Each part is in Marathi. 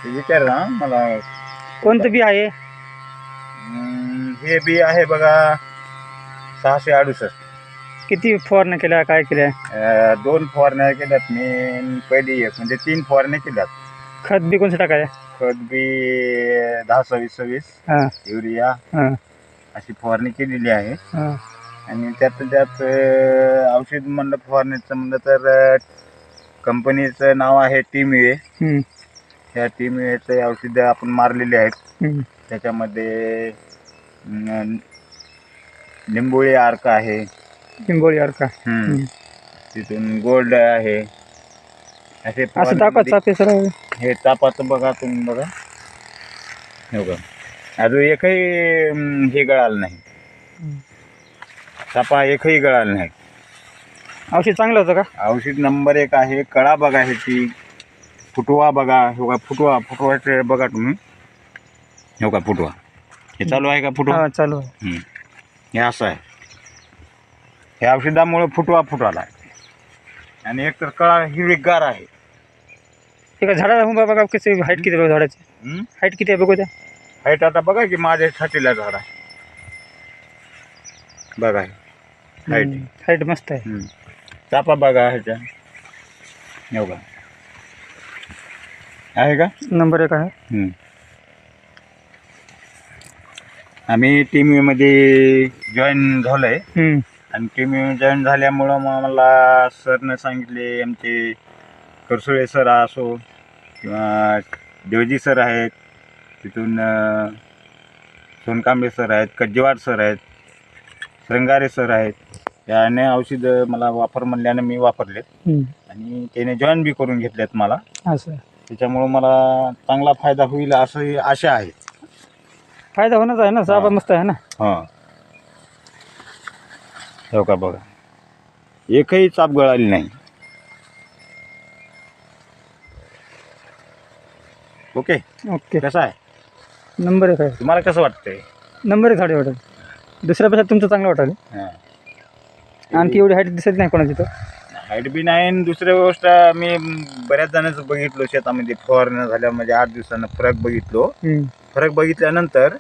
विचार ना मला. कोणतं बी आहे? हे बी आहे बघा 668. किती फवारण्या केल्या, काय केल्या? 2 फवारण्या केल्यात मी, पहिली एक म्हणजे 3 फवारण्या केल्यात. खत बी कोणतं टाकाय? खत बी 10-26-26 हां युरिया हां अशी फवारणी केलेली आहे. हां आणि त्यात औषध म्हणलं फवारणीचं म्हणलं तर कंपनीचं नाव आहे टीम वे. त्या टीम वेचे औषधं आपण मारलेली आहेत. त्याच्यामध्ये लिंबोळी अर्क आहे, लिंबोळी अर्का, तिथून गोल्ड आहे. असे असं दाखवा चापे सर. हे तापाचं बघा तुम्ही, बघा हे बघा अजून एकही हे गळालं नाही, तापा एकही गळालं नाही. औषध चांगलं होतं का? औषध नंबर 1 आहे. कळा बघा ह्याची, फुटवा बघा, हे बघा फुटवा बघा तुम्ही, हे बघा फुटवा, हे चालू आहे का फुटवा? हां चालू आहे. हे असं आहे. हे औषधामुळे फुटवा फुटवाला आहे. आणि एक तर कळा हिरवीगार आहे. एका झाडाला बघा कसे हाईट किती आहे झाडाची, हाईट किती आहे बघू द्या. हाईट आता बघा की माझ्या छातीला झाड आहे बघा, हाईट मस्त आहे. चापा बघा ह्याच्या, हे बघा आहे का नंबर 1 आहे. आम्ही टीम मध्ये जॉईन झालोय. आणि टीम जॉईन झाल्यामुळं मग मला सरनं सांगितले, आमचे करसुळे सर असो किंवा देवजी सर आहेत, तिथून सोनकांबळे सर आहेत, कज्जेवाड सर आहेत, श्रंगारे सर आहेत. याने औषधं मला वापर म्हणल्यानं मी वापरलेत. आणि त्याने जॉईन बी करून घेतलेत मला. असं त्याच्यामुळं मला चांगला फायदा होईल असं आशा आहे. फायदा होणारच आहे ना, चापा मस्त आहे ना. हां हो का बघा, एकही चाप गळाली नाही. ओके ओके, कसं आहे? नंबर 1 आहे. तुम्हाला कसं वाटतंय? नंबर 1 झाडे वाटेल. दुसऱ्यापेक्षा तुमचं चांगलं वाटेल. हां, आणखी एवढी हाईट दिसत नाही कोणाची. तर हाईट बी नाही. आणि दुसरी गोष्ट, मी बऱ्याच जणांचं बघितलो शेतामध्ये फवारण्या झाल्या म्हणजे 8 दिवसानं फरक बघितलो. फरक बघितल्यानंतर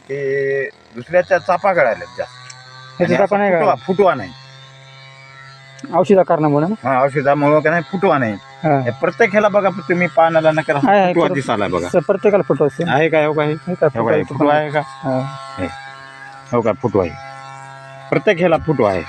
ते दुसऱ्याच्या चापा गळाल्यात जास्त. ह्याचा चापा नाही का? फुटवा नाही. औषधा कारणामुळे ना. हां, औषधामुळं का नाही, फुटवा नाही. हां, प्रत्येक ह्याला बघा तुम्ही पानाला नका फुटवा दिसायला बघा. प्रत्येकाला फुटवा असते. आहे का? हो का? फुटवा आहे का? हो का? फुटवा आहे. प्रत्येक ह्याला फुटवा आहे.